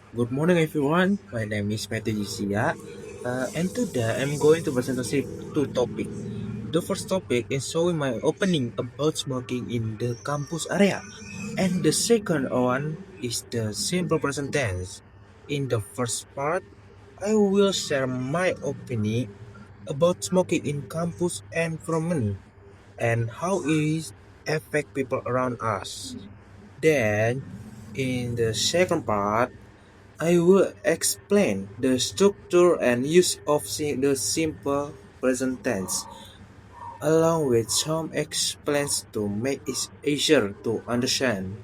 Good morning, everyone. My name is Matthew Yusia, and today I'm going to present two topics. The first topic is showing my opening about smoking in the campus area, and the second one is the simple present tense. In the first part, I will share my opinion about smoking in campus environment and how it affect people around us. Then, in the second part, I will explain the structure and use of the simple present tense, along with some explains to make it easier to understand.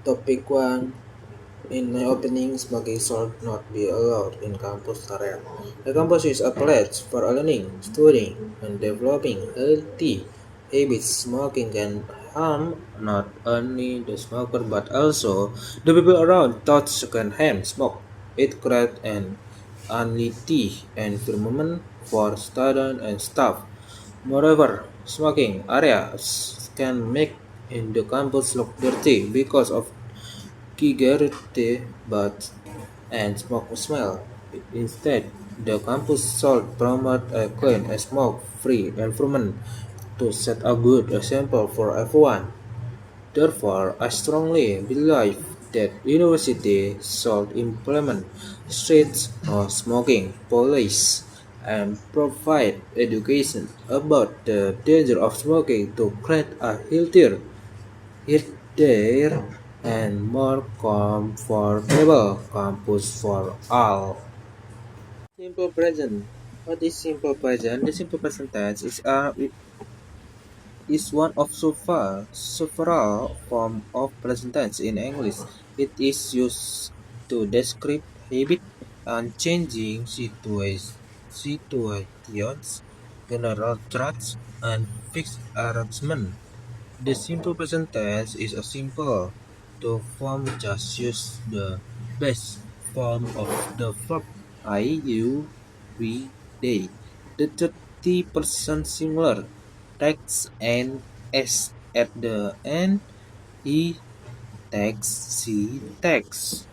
Topic 1. In my opening, smoking should not be allowed in campus area. The campus is a place for learning, studying, and developing healthy habits. Smoking can harm not only the smoker but also the people around. Thought secondhand smoke. It creates an unhealthy environment for students and staff. Moreover, smoking areas can make in the campus look dirty because of cigarette butts and smoke smell. Instead, the campus should promote a clean and smoke-free environment to set a good example for everyone. Therefore, I strongly believe that university should implement strict no smoking policies and provide education about the danger of smoking to create a healthier and more comfortable campus for all. Simple present. What is simple present? The simple present tense is one of several forms of present tense in English. It is used to describe habit and changing situations, general traits, and fixed arrangement. The simple present tense is a simple to form just use the base form of the verb I, you, we, they. The 30% singular text and s at the end, he takes, she takes.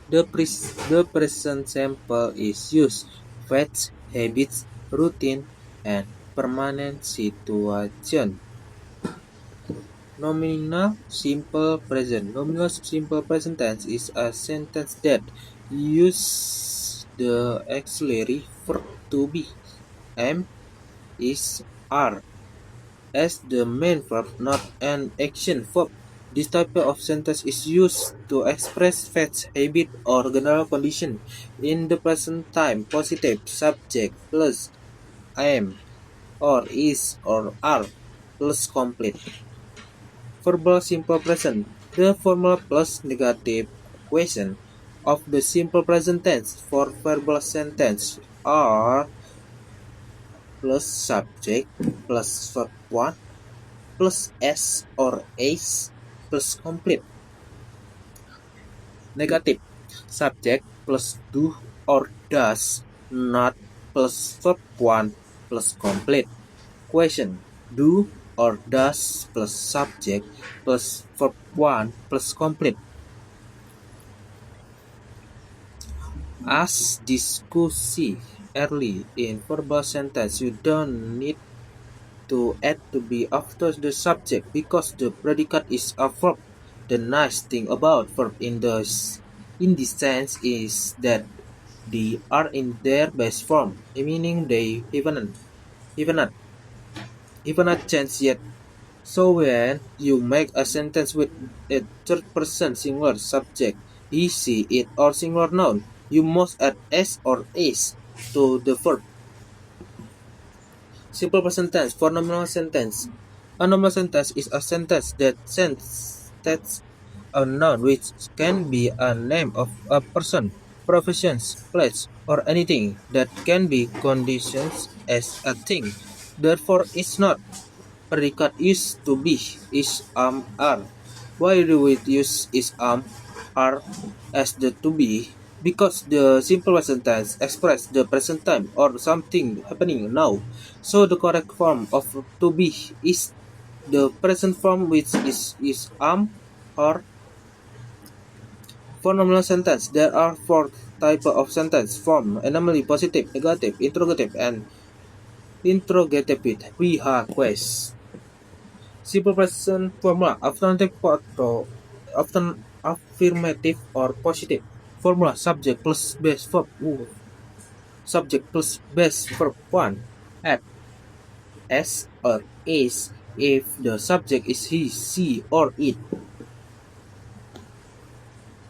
The present simple is used facts, habits, routine, and permanent situation. Nominal simple present. Nominal simple present tense is a sentence that uses the auxiliary verb to be, am, is, are as the main verb, not an action verb. This type of sentence is used to express facts, habit, or general condition in the present time. Positive subject plus am or is or are plus complete. Verbal simple present. The formal plus negative question of the simple present tense for verbal sentence are plus subject plus verb 1 plus s or is plus complete. Negative subject plus do or does not plus verb 1 plus complete. Question: do or does plus subject plus verb 1 plus complete. As discussed early in verbal sentence, you don't need to add to be after the subject because the predicate is a verb. The nice thing about verb in this sense is that they are in their best form, meaning they even not changed yet. So when you make a sentence with a third person singular subject, he, she, it, or singular noun, you must add s or is to the verb. Simple present tense for nominal sentence. A nominal sentence is a sentence that sends a noun which can be a name of a person, profession, place, or anything that can be conditions as a thing. Therefore, it's not. Predicate used to be is are. Why do we use is are as the to be? Because the simple present tense express the present time or something happening now. So the correct form of to be is the present form which is or For nominal sentence, there are four types of sentence form: anomaly, positive, negative, interrogative, and interrogative with we have quest. Simple present formula: often affirmative or positive. Formula: subject plus base verb. Subject plus base verb 1. At S or is if the subject is he, she, or it.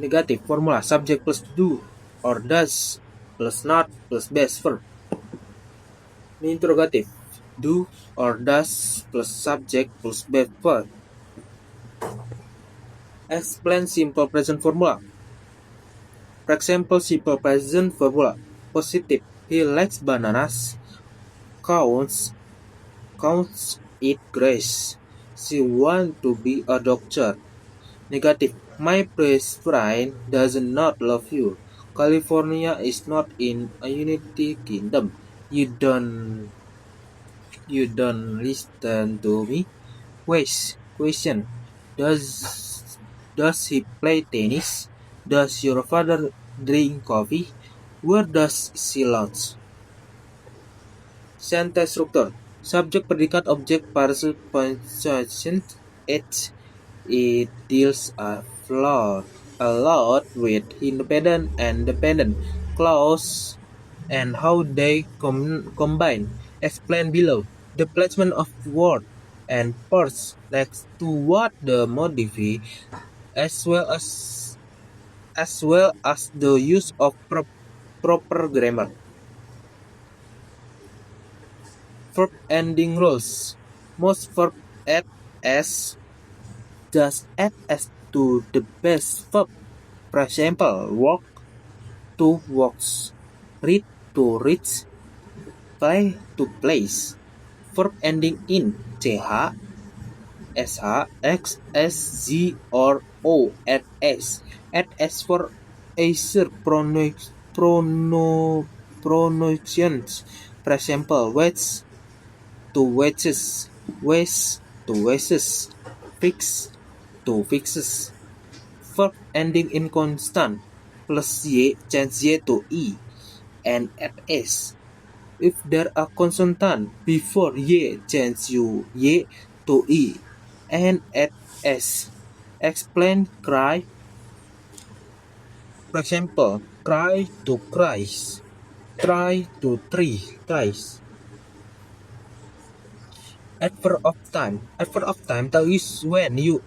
Negative formula: subject plus do or does plus not plus base verb. Interrogative: do or does plus subject plus base verb. Explain simple present formula. For example, simple present formula: positive: he likes bananas. Counts eat grass. She wants to be a doctor. Negative: my best friend does not love you. California is not in a United Kingdom. You don't listen to me. Question: Does he play tennis? Does your father drink coffee? Where does she lunch? Sentence structure: subject, predicat, object, partial, punctuation. It deals a lot with independent and dependent clause and how they combine. Explain below. The placement of word and parts next to what the modify, as well as the use of proper grammar. Verb ending rules. Most verb add s just add s to the base verb. For example, walk to walks, read to reads, play to plays. Verb ending in ch, sh, x, s, z, or o add s. Add s for easier pronunciations. For example, wedge to wedges, waste to wastes, fix to fixes. Verb ending in constant plus y change y to e and add s. If there are consonant before y, change you y to e and add s. Explain cry. For example, cry to cries, try to tries. Adverb of time. Adverb of time tell you when you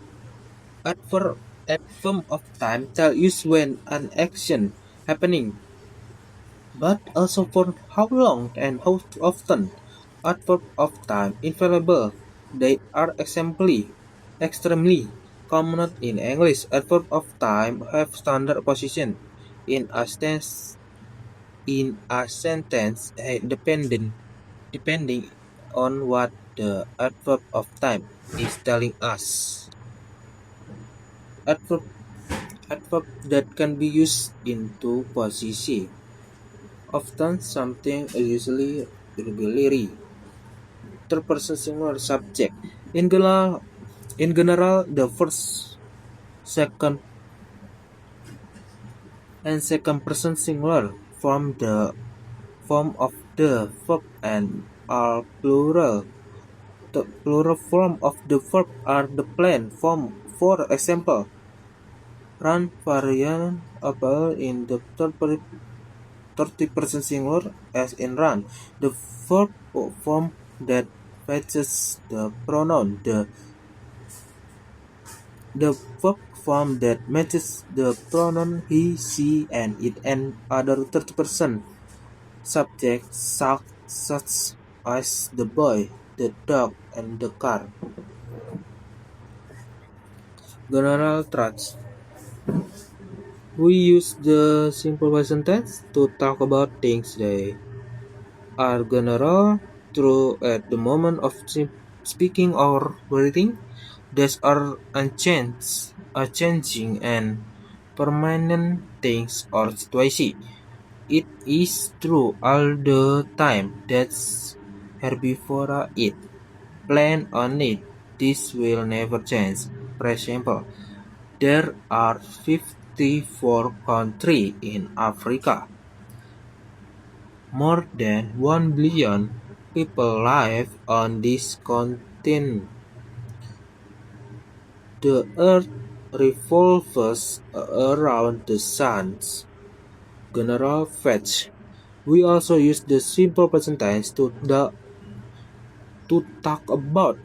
adverb adverb of time tell you when an action happening, but also for how long and how often. Adverb of time infallible. They are extremely common in English. Adverb of time have standard position in a sentence depending on what the adverb of time is telling us. Adverb adverb that can be used into position. Often something usually regularly. Third person singular subject. In general, the first, second, and second person singular form of the verb and are plural. The plural form of the verb are the plain form. For example, run variable in the third person singular as in run. The verb form that fetches the pronoun. The verb form that matches the pronoun he, she, and it, and other third person subjects such as the boy, the dog, and the car. General traits. We use the simple present tense to talk about things they are general, true at the moment of speaking or writing, that are unchanging and permanent things or situation. It is true all the time. That's herbivora it. Plan on it. This will never change. For example, there are 64 countries in Africa. More than 1 billion people live on this continent. The Earth revolves around the Sun's general phase. We also use the simple present tense to talk about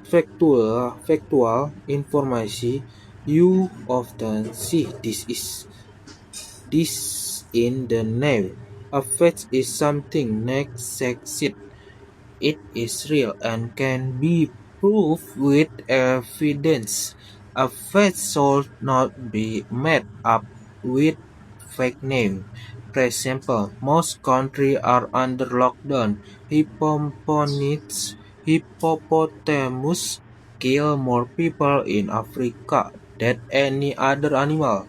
factual information. You often see this in the name. A fact is something next exists. It is real and can be proved with evidence. A fact should not be made up with fake name. For example, most countries are under lockdown. Hippopotamus kill more people in Africa than any other animal.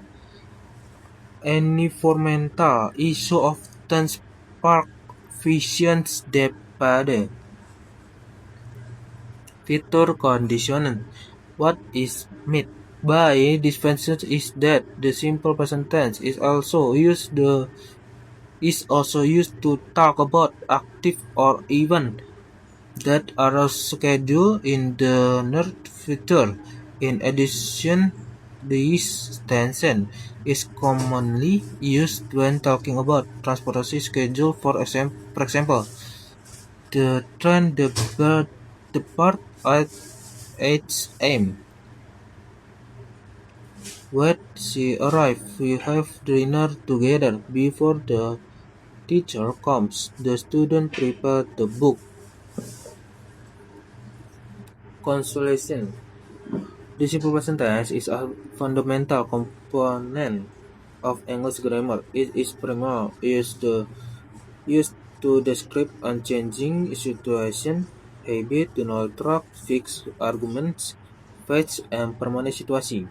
Environmental issues often spark vicious debate. Feature conditioning. What is meant by this function is that the simple present tense is also used to talk about active or event that are scheduled in the near future. In addition, this tense is commonly used when talking about transportation schedule. For example, the train depart at 8 a.m. When she arrives, we have dinner together. Before the teacher comes, the student prepare the book. Consolation. The simple present tense is a fundamental component of English grammar. It is primarily used to describe unchanging situation, habit, neutral, fixed arguments, facts, and permanent situation.